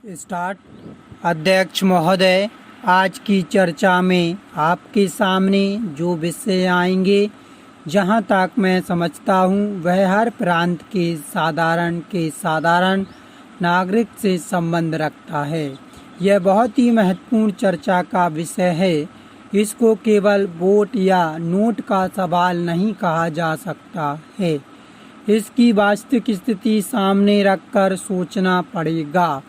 Start. अध्यक्ष महोदय, आज की चर्चा में आपके सामने जो विषय आएंगे, जहां तक मैं समझता हूं, वह हर प्रांत के साधारण नागरिक से संबंध रखता है। यह बहुत ही महत्वपूर्ण चर्चा का विषय है। इसको केवल वोट या नोट का सवाल नहीं कहा जा सकता है। इसकी वास्तविक स्थिति सामने रखकर सोचना पड़ेगा।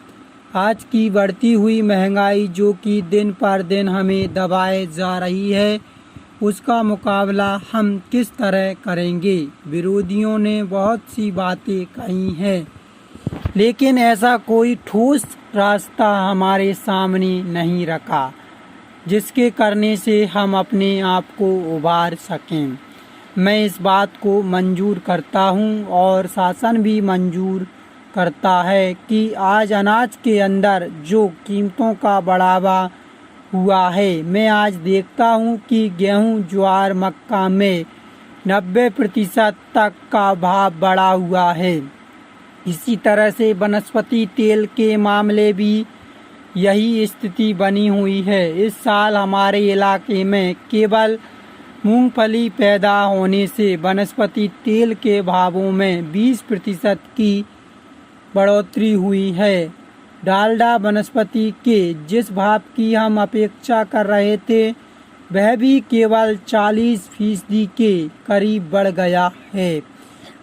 आज की बढ़ती हुई महंगाई, जो कि दिन पर दिन हमें दबाए जा रही है, उसका मुकाबला हम किस तरह करेंगे। विरोधियों ने बहुत सी बातें कही हैं, लेकिन ऐसा कोई ठोस रास्ता हमारे सामने नहीं रखा जिसके करने से हम अपने आप को उबार सकें। मैं इस बात को मंजूर करता हूं और शासन भी मंजूर करता है कि आज अनाज के अंदर जो कीमतों का बढ़ावा हुआ है, मैं आज देखता हूं कि गेहूं, ज्वार, मक्का में 90% तक का भाव बढ़ा हुआ है। इसी तरह से वनस्पति तेल के मामले भी यही स्थिति बनी हुई है। इस साल हमारे इलाके में केवल मूंगफली पैदा होने से वनस्पति तेल के भावों में 20% की बढ़ोतरी हुई है। डालडा वनस्पति के जिस भाव की हम अपेक्षा कर रहे थे, वह भी केवल 40% के करीब बढ़ गया है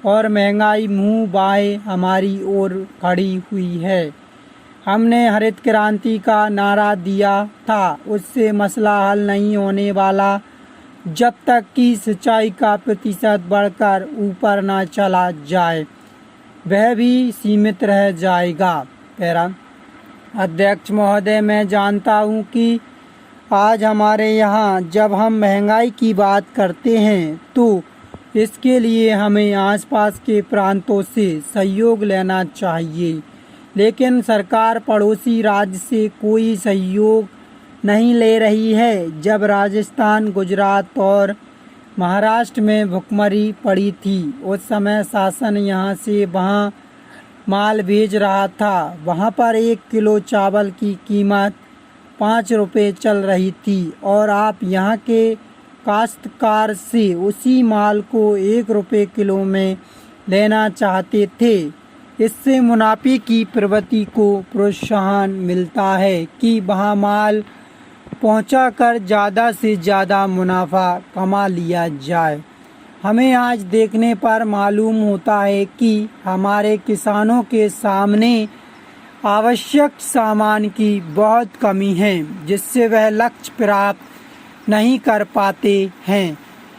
और महंगाई मुंह बाए हमारी ओर खड़ी हुई है। हमने हरित क्रांति का नारा दिया था, उससे मसला हल नहीं होने वाला जब तक कि सिंचाई का प्रतिशत बढ़कर ऊपर न चला जाए, वह भी सीमित रह जाएगा। पैरा। अध्यक्ष महोदय, मैं जानता हूं कि आज हमारे यहाँ जब हम महंगाई की बात करते हैं तो इसके लिए हमें आसपास के प्रांतों से सहयोग लेना चाहिए, लेकिन सरकार पड़ोसी राज्य से कोई सहयोग नहीं ले रही है। जब राजस्थान, गुजरात और महाराष्ट्र में भुखमरी पड़ी थी, उस समय शासन यहाँ से वहाँ माल भेज रहा था। वहाँ पर 1 किलो चावल की कीमत 5 रुपये चल रही थी और आप यहाँ के काश्तकार से उसी माल को 1 रुपये किलो में लेना चाहते थे। इससे मुनाफे की प्रवृत्ति को प्रोत्साहन मिलता है कि वहाँ माल पहुँचाकर ज़्यादा से ज़्यादा मुनाफा कमा लिया जाए। हमें आज देखने पर मालूम होता है कि हमारे किसानों के सामने आवश्यक सामान की बहुत कमी है, जिससे वह लक्ष्य प्राप्त नहीं कर पाते हैं।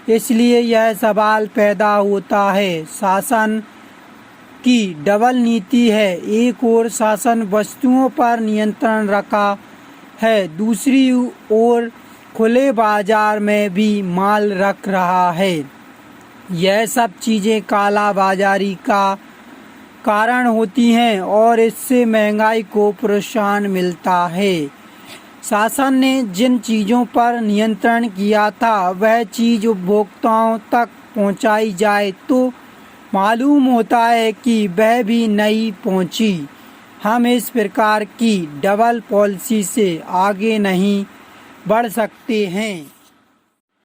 इसलिए यह सवाल पैदा होता है, शासन की डबल नीति है। एक ओर शासन वस्तुओं पर नियंत्रण रखा है, दूसरी ओर खुले बाजार में भी माल रख रहा है। यह सब चीज़ें काला बाजारी का कारण होती हैं और इससे महंगाई को प्रोत्साहन मिलता है। शासन ने जिन चीज़ों पर नियंत्रण किया था, वह चीज़ उपभोक्ताओं तक पहुंचाई जाए तो मालूम होता है कि वह भी नहीं पहुंची। हम इस प्रकार की डबल पॉलिसी से आगे नहीं बढ़ सकते हैं।